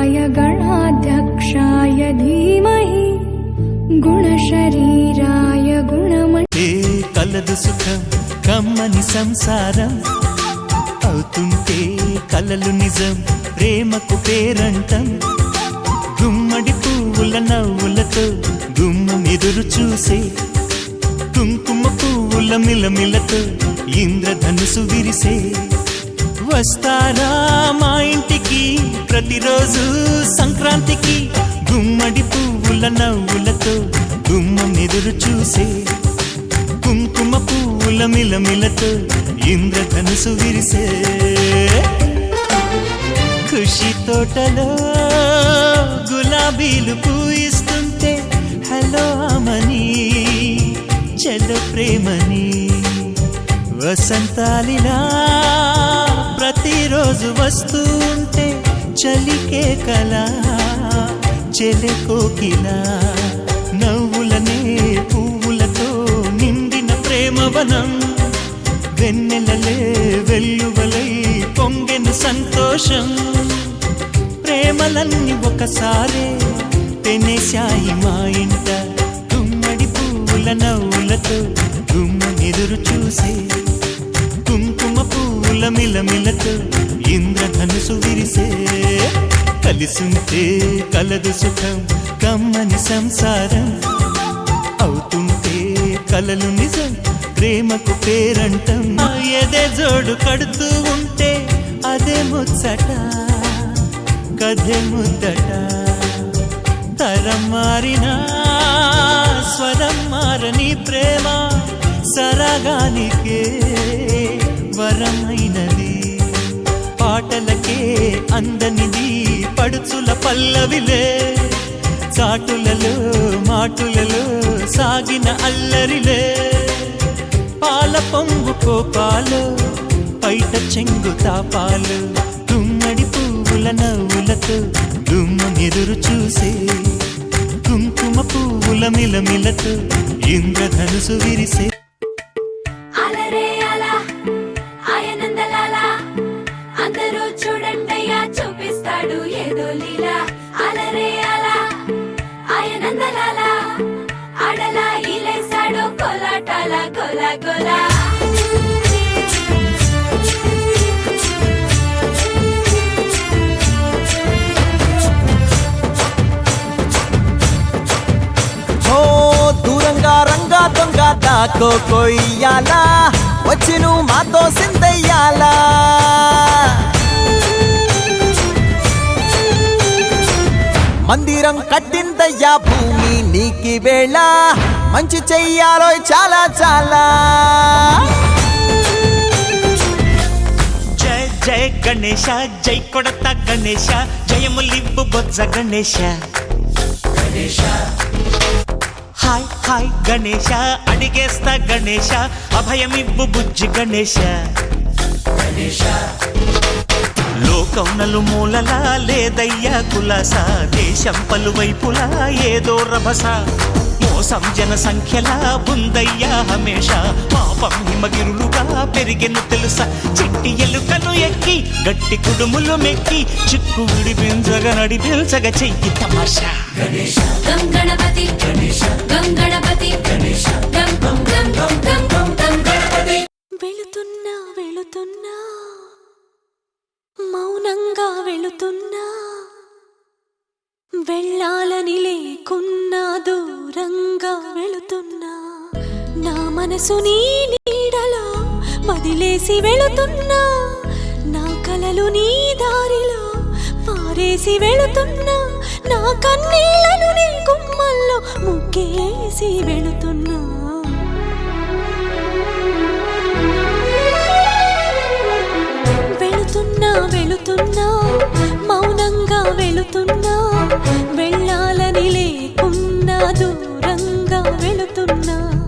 गणाधिपाय गणाध्यक्षाय धीमहि गुणशरीराय गुणमणि కలదు సుఖం కమ్మని సంసారం అవుతుంటే కలలు నిజం ప్రేమకు పేరంటం గుమ్మడి పువ్వుల నవ్వులతో గుమ్మం ఎదురు చూసే కుంకుమ పువ్వుల మిలమిలతో ఇంద్రధనుసు విరిసే వస్తారా మా ఇంటికి ప్రతిరోజు సంక్రాంతికి గుమ్మడి పువ్వుల నవ్వులతో గుమ్మం ఎదురు చూసే కుంకుమ పువ్వుల మిలమిలతో ఇంద్రధనుసు విరిసే ఖుషి తోటలో గులాబీలు పూయిస్తుంటే హలో అమని చలో ప్రేమని వసంతాలిలా ప్రతిరోజు వస్తూ ఉంటే చలికే కలా చెలె కోకిలా నవ్వులనే పువ్వులతో నిండిన ప్రేమవనం వెన్నెలలే వెల్లువలై పొంగెను సంతోషం ప్రేమలన్నీ ఒకసారే పెనేశాయి మా ఇంట గుమ్మడి పువ్వుల నవ్వులతో గుమ్మం ఎదురు చూసే కుంకుమ పువ్వుల మిలమిలతో ఇంద్రధనుసు విరిసే కలిసుంటే కలదు సుఖం కమ్మని సంసారం అవుతుంటే కలలు నిజం ప్రేమకు పేరంటం ఎదే జోడు కడుతూ ఉంటే అదే ముచ్చట కథే ముద్దట తరం మారినా స్వరం మారని ప్రేమ సరగానికే వరమైనది పాటలకే అందనిది పడుచుల పల్లవిలే చాటులలో మాటులలో సాగిన అల్లరిలే పాల పొంగు కోపాలు పైట చెంగు తాపాలు గుమ్మడి పువ్వుల నవ్వులతో గుమ్మం ఎదురు చూసే కుంకుమ పువ్వుల మిలమిలతో ఇంద్రధనుసు విరిసే చూడండయ్యా చూపిస్తాడు ఏదో లీలా అలరే అలా ఆయనందలాలా ఆడలా ఇలేసాడు కోలాటాల గోలా గోలా దూరంగా రంగా దొంగ దాకో కొయ్యాలా వచ్చి నువ్వు మాతో సిందయ్యాలా మందిరం కట్టిందయ్యా భూమి నీకి వేళ మంచి చెయ్యాలో చాలా చాలా జై జై గణేశ జై కొడత గణేశ జయములివ్వు బొజ్జ గణేశ హాయ్ హాయ్ గణేశ అడిగేస్తా గణేశ అభయమివ్వు బుజ్జి గణేశ లోకం నలుమూలలా లేదయ్యా కులాస దేశం పలువైపులా ఏదో రభస మోసం జన సంఖ్యలా ఉందయ్యా హమేష పాపం హిమగిరులుగా పెరిగెను తెలుసా చిట్టి ఎలుకను ఎక్కి గట్టి కుడుములు మెక్కి చిక్కు విడిపించగ నడిపించగ చెయ్యి తమాషా గం గణపతి గం గణపతి గం గం గం గం గం గం గం గణపతి వెళుతున్నా వెళుతున్నా మౌనంగా వెళుతున్నా వెళ్ళాలని లేకున్నా దూరంగా వెళుతున్నా నా మనసు నీ నీడలో వదిలేసి వెళుతున్నా నా కలలు నీ దారిలో పారేసి వెళుతున్నా నా కన్నీళ్లను నీ గుమ్మల్లో ముగ్గేసి వెళుతున్నా వెళుతున్నా వెళుతున్నా మౌనంగా వెళుతున్నా వెళ్ళాలని